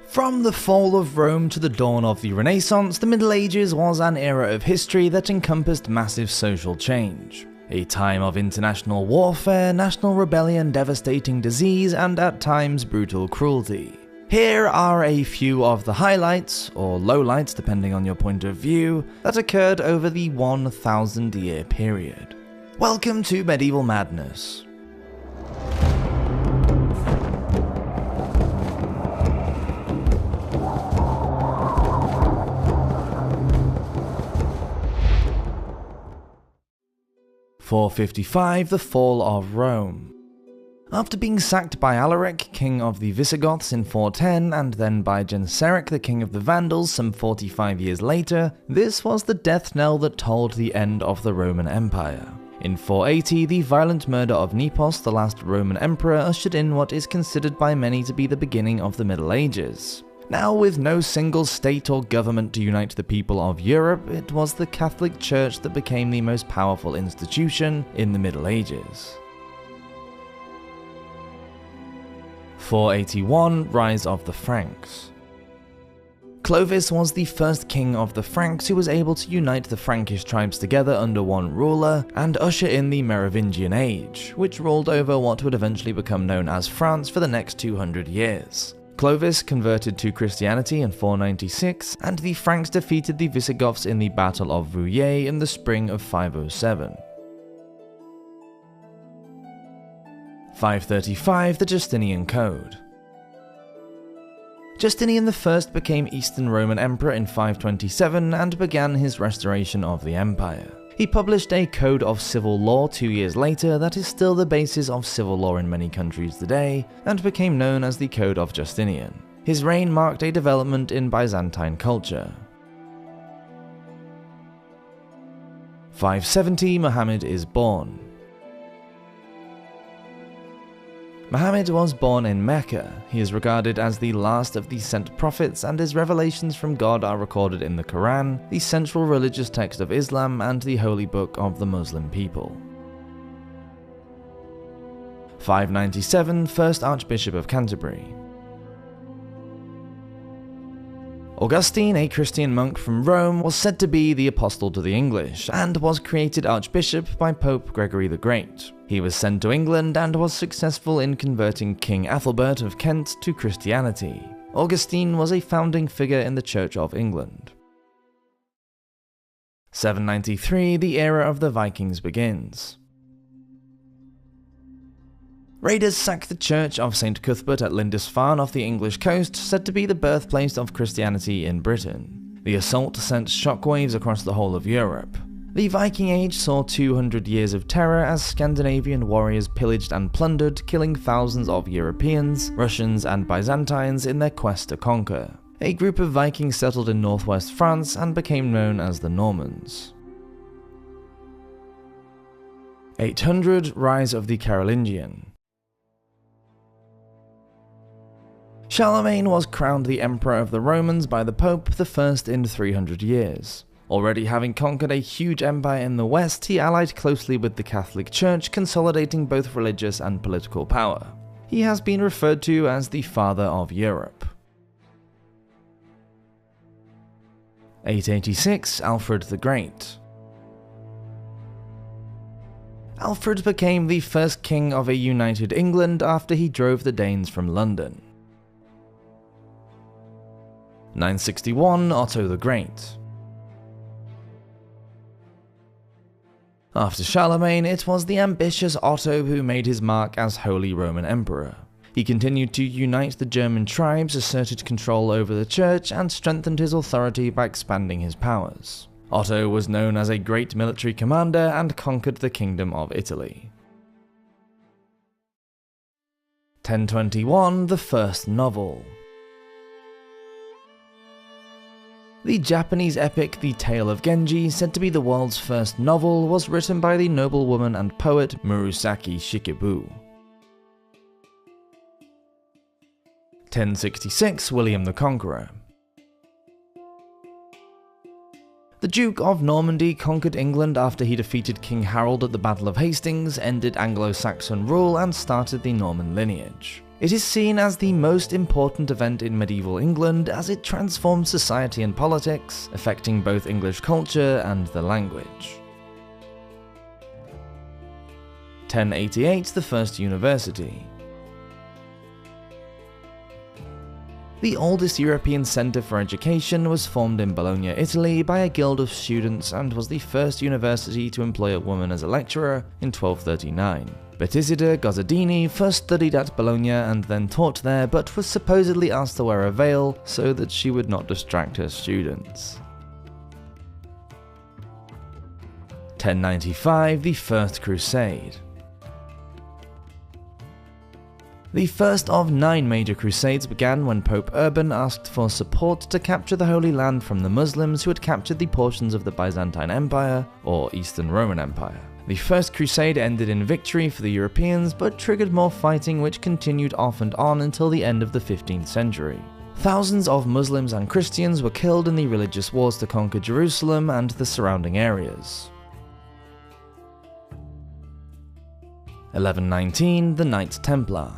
From the fall of Rome to the dawn of the Renaissance, the Middle Ages was an era of history that encompassed massive social change. A time of international warfare, national rebellion, devastating disease, and at times brutal cruelty. Here are a few of the highlights, or lowlights depending on your point of view, that occurred over the 1,000-year period. Welcome to Medieval Madness. .455, the fall of Rome. After being sacked by Alaric, king of the Visigoths in 410, and then by Genseric, the king of the Vandals, some 45 years later, this was the death knell that tolled the end of the Roman Empire. In 480, the violent murder of Nepos, the last Roman emperor, ushered in what is considered by many to be the beginning of the Middle Ages. Now, with no single state or government to unite the people of Europe, it was the Catholic Church that became the most powerful institution in the Middle Ages. 481, Rise of the Franks. Clovis was the first king of the Franks who was able to unite the Frankish tribes together under one ruler and usher in the Merovingian Age, which ruled over what would eventually become known as France for the next 200 years. Clovis converted to Christianity in 496, and the Franks defeated the Visigoths in the Battle of Vouillé in the spring of 507. 535, the Justinian Code. Justinian I became Eastern Roman Emperor in 527 and began his restoration of the empire. He published a code of civil law 2 years later that is still the basis of civil law in many countries today, and became known as the Code of Justinian. His reign marked a development in Byzantine culture. 570, Muhammad is born. Muhammad was born in Mecca. He is regarded as the last of the sent prophets, and his revelations from God are recorded in the Quran, the central religious text of Islam and the holy book of the Muslim people. 597, First Archbishop of Canterbury. Augustine, a Christian monk from Rome, was said to be the apostle to the English, and was created archbishop by Pope Gregory the Great. He was sent to England and was successful in converting King Ethelbert of Kent to Christianity. Augustine was a founding figure in the Church of England. 793, the era of the Vikings begins. Raiders sacked the church of St. Cuthbert at Lindisfarne off the English coast, said to be the birthplace of Christianity in Britain. The assault sent shockwaves across the whole of Europe. The Viking Age saw 200 years of terror as Scandinavian warriors pillaged and plundered, killing thousands of Europeans, Russians, and Byzantines in their quest to conquer. A group of Vikings settled in northwest France and became known as the Normans. 800, Rise of the Carolingian. Charlemagne was crowned the Emperor of the Romans by the Pope, the first in 300 years. Already having conquered a huge empire in the west, he allied closely with the Catholic Church, consolidating both religious and political power. He has been referred to as the Father of Europe. 886, Alfred the Great. Alfred became the first king of a united England after he drove the Danes from London. 961, Otto the Great. After Charlemagne, it was the ambitious Otto who made his mark as Holy Roman Emperor. He continued to unite the German tribes, asserted control over the church, and strengthened his authority by expanding his powers. Otto was known as a great military commander and conquered the Kingdom of Italy. 1021, the first novel. The Japanese epic The Tale of Genji, said to be the world's first novel, was written by the noblewoman and poet Murasaki Shikibu. 1066, William the Conqueror. The Duke of Normandy conquered England after he defeated King Harold at the Battle of Hastings, ended Anglo-Saxon rule, and started the Norman lineage. It is seen as the most important event in medieval England as it transformed society and politics, affecting both English culture and the language. 1088, the first university. The oldest European centre for education was formed in Bologna, Italy by a guild of students and was the first university to employ a woman as a lecturer in 1239. Bettisida Gozzardini first studied at Bologna and then taught there, but was supposedly asked to wear a veil so that she would not distract her students. 1095, the First Crusade. The first of 9 major crusades began when Pope Urban asked for support to capture the Holy Land from the Muslims who had captured the portions of the Byzantine Empire, or Eastern Roman Empire. The First Crusade ended in victory for the Europeans, but triggered more fighting which continued off and on until the end of the 15th century. Thousands of Muslims and Christians were killed in the religious wars to conquer Jerusalem and the surrounding areas. 1119, the Knights Templar.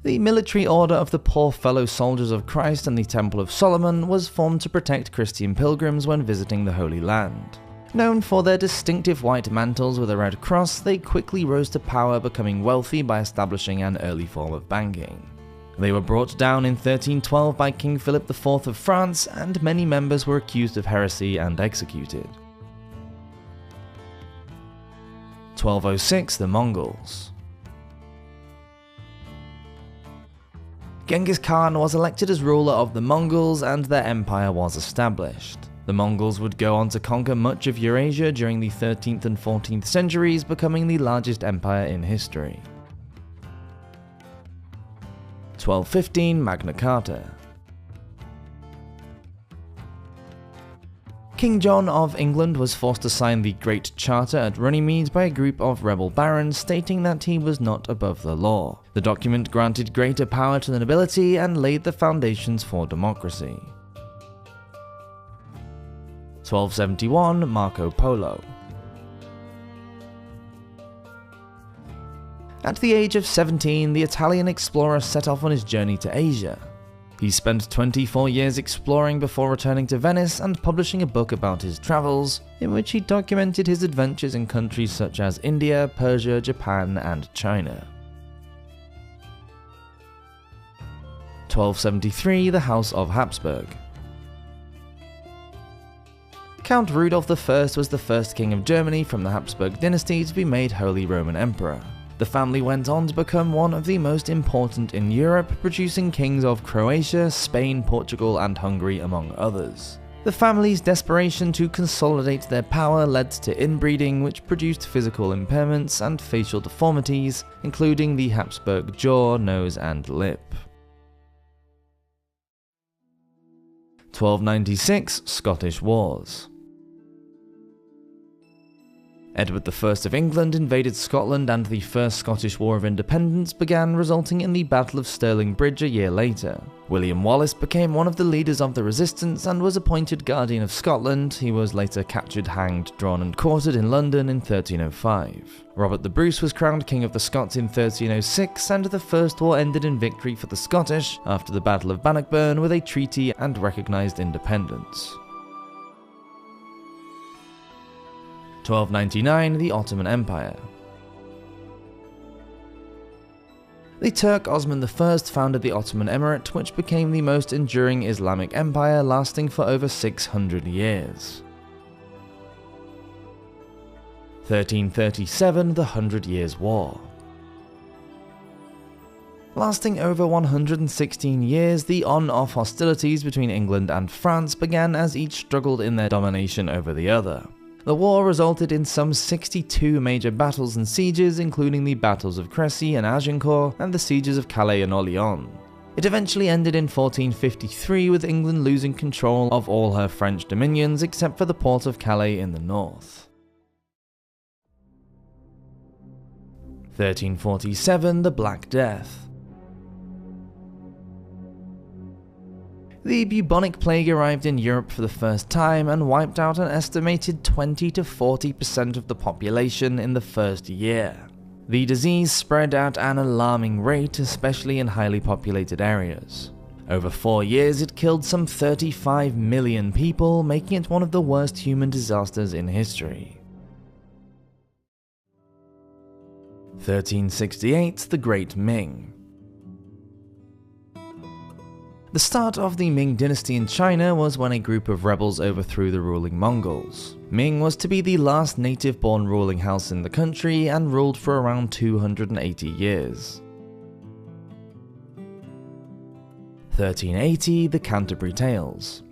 The military order of the Poor Fellow Soldiers of Christ and the Temple of Solomon was formed to protect Christian pilgrims when visiting the Holy Land. Known for their distinctive white mantles with a red cross, they quickly rose to power, becoming wealthy by establishing an early form of banking. They were brought down in 1312 by King Philip IV of France, and many members were accused of heresy and executed. 1206, the Mongols. Genghis Khan was elected as ruler of the Mongols and their empire was established. The Mongols would go on to conquer much of Eurasia during the 13th and 14th centuries, becoming the largest empire in history. 1215, Magna Carta. King John of England was forced to sign the Great Charter at Runnymede by a group of rebel barons stating that he was not above the law. The document granted greater power to the nobility and laid the foundations for democracy. 1271, Marco Polo. At the age of 17, the Italian explorer set off on his journey to Asia. He spent 24 years exploring before returning to Venice and publishing a book about his travels, in which he documented his adventures in countries such as India, Persia, Japan, and China. 1273, the House of Habsburg. Count Rudolf I was the first king of Germany from the Habsburg dynasty to be made Holy Roman Emperor. The family went on to become one of the most important in Europe, producing kings of Croatia, Spain, Portugal, and Hungary, among others. The family's desperation to consolidate their power led to inbreeding, which produced physical impairments and facial deformities, including the Habsburg jaw, nose, and lip. 1296, Scottish Wars. Edward I of England invaded Scotland and the First Scottish War of Independence began, resulting in the Battle of Stirling Bridge a year later. William Wallace became one of the leaders of the resistance and was appointed Guardian of Scotland. He was later captured, hanged, drawn and quartered in London in 1305. Robert the Bruce was crowned King of the Scots in 1306, and the First War ended in victory for the Scottish after the Battle of Bannockburn with a treaty and recognised independence. 1299, the Ottoman Empire. The Turk Osman I founded the Ottoman Emirate, which became the most enduring Islamic empire, lasting for over 600 years. 1337, the 100 Years' War. Lasting over 116 years, the on-off hostilities between England and France began as each struggled in their domination over the other. The war resulted in some 62 major battles and sieges, including the battles of Crécy and Agincourt and the sieges of Calais and Orléans. It eventually ended in 1453, with England losing control of all her French dominions except for the port of Calais in the north. 1347, the Black Death. The bubonic plague arrived in Europe for the first time and wiped out an estimated 20 to 40% of the population in the first year. The disease spread at an alarming rate, especially in highly populated areas. Over 4 years, it killed some 35 million people, making it one of the worst human disasters in history. 1368, the Great Ming. The start of the Ming dynasty in China was when a group of rebels overthrew the ruling Mongols. Ming was to be the last native-born ruling house in the country and ruled for around 280 years. 1380, the Canterbury Tales.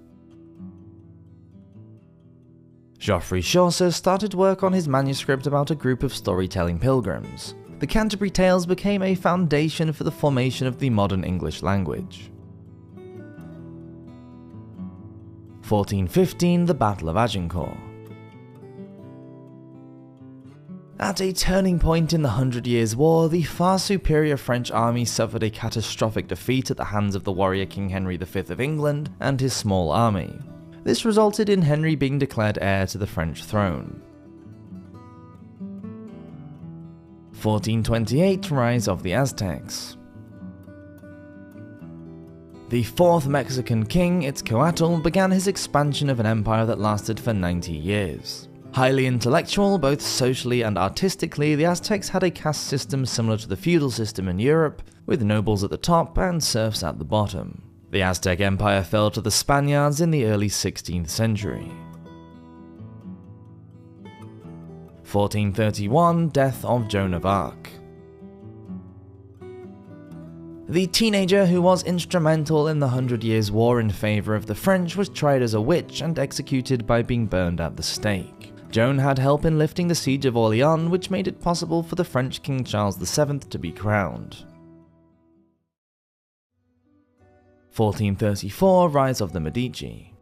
Geoffrey Chaucer started work on his manuscript about a group of storytelling pilgrims. The Canterbury Tales became a foundation for the formation of the modern English language. 1415, the Battle of Agincourt. At a turning point in the 100 Years' War, the far superior French army suffered a catastrophic defeat at the hands of the warrior King Henry V of England and his small army. This resulted in Henry being declared heir to the French throne. 1428, Rise of the Aztecs. The fourth Mexican king, Itzcoatl, began his expansion of an empire that lasted for 90 years. Highly intellectual, both socially and artistically, the Aztecs had a caste system similar to the feudal system in Europe, with nobles at the top and serfs at the bottom. The Aztec Empire fell to the Spaniards in the early 16th century. 1431, Death of Joan of Arc. The teenager who was instrumental in the 100 Years' War in favour of the French was tried as a witch and executed by being burned at the stake. Joan had help in lifting the siege of Orleans, which made it possible for the French King Charles VII to be crowned. 1434, Rise of the Medici.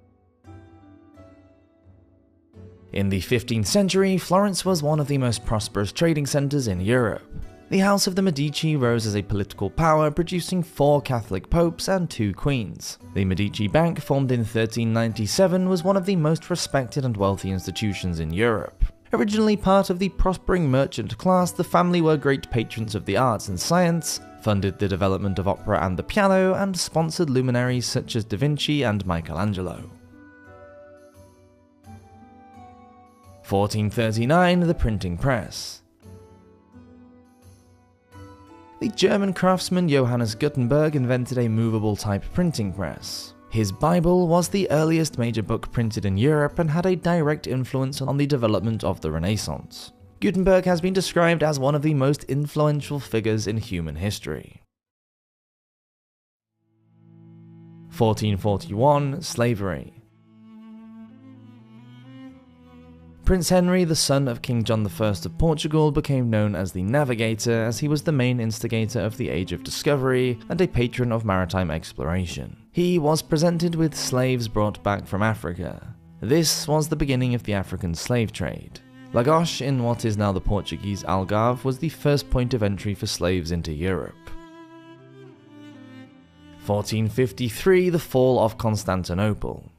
In the 15th century, Florence was one of the most prosperous trading centres in Europe. The House of the Medici rose as a political power, producing 4 Catholic popes and 2 queens. The Medici Bank, formed in 1397, was one of the most respected and wealthy institutions in Europe. Originally part of the prospering merchant class, the family were great patrons of the arts and science, funded the development of opera and the piano, and sponsored luminaries such as Da Vinci and Michelangelo. 1439, the Printing Press. The German craftsman Johannes Gutenberg invented a movable type printing press. His Bible was the earliest major book printed in Europe and had a direct influence on the development of the Renaissance. Gutenberg has been described as one of the most influential figures in human history. 1441, Slavery. Prince Henry, the son of King John I of Portugal, became known as the Navigator as he was the main instigator of the Age of Discovery and a patron of maritime exploration. He was presented with slaves brought back from Africa. This was the beginning of the African slave trade. Lagos, in what is now the Portuguese Algarve, was the first point of entry for slaves into Europe. 1453, the Fall of Constantinople.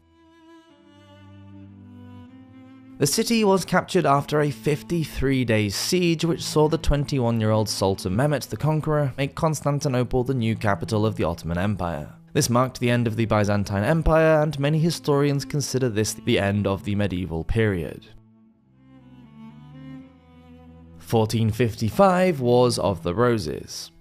The city was captured after a 53-day siege which saw the 21-year-old Sultan Mehmet the Conqueror make Constantinople the new capital of the Ottoman Empire. This marked the end of the Byzantine Empire, and many historians consider this the end of the medieval period. 1455, Wars of the Roses.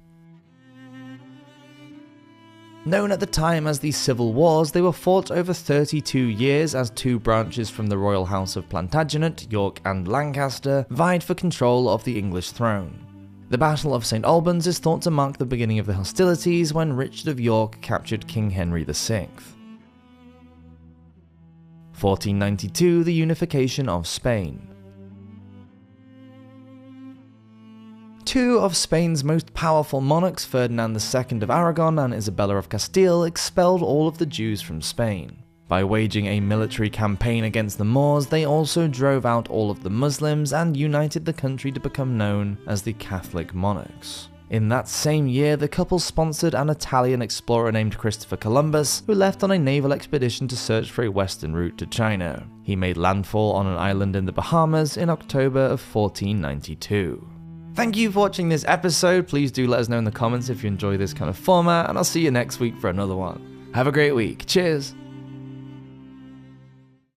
Known at the time as the Civil Wars, they were fought over 32 years as 2 branches from the royal house of Plantagenet, York and Lancaster vied for control of the English throne. The Battle of St. Albans is thought to mark the beginning of the hostilities when Richard of York captured King Henry VI. 1492, the unification of Spain. 2 of Spain's most powerful monarchs, Ferdinand II of Aragon and Isabella of Castile, expelled all of the Jews from Spain. By waging a military campaign against the Moors, they also drove out all of the Muslims and united the country to become known as the Catholic monarchs. In that same year, the couple sponsored an Italian explorer named Christopher Columbus, who left on a naval expedition to search for a western route to China. He made landfall on an island in the Bahamas in October of 1492. Thank you for watching this episode. Please do let us know in the comments if you enjoy this kind of format, and I'll see you next week for another one. Have a great week. Cheers!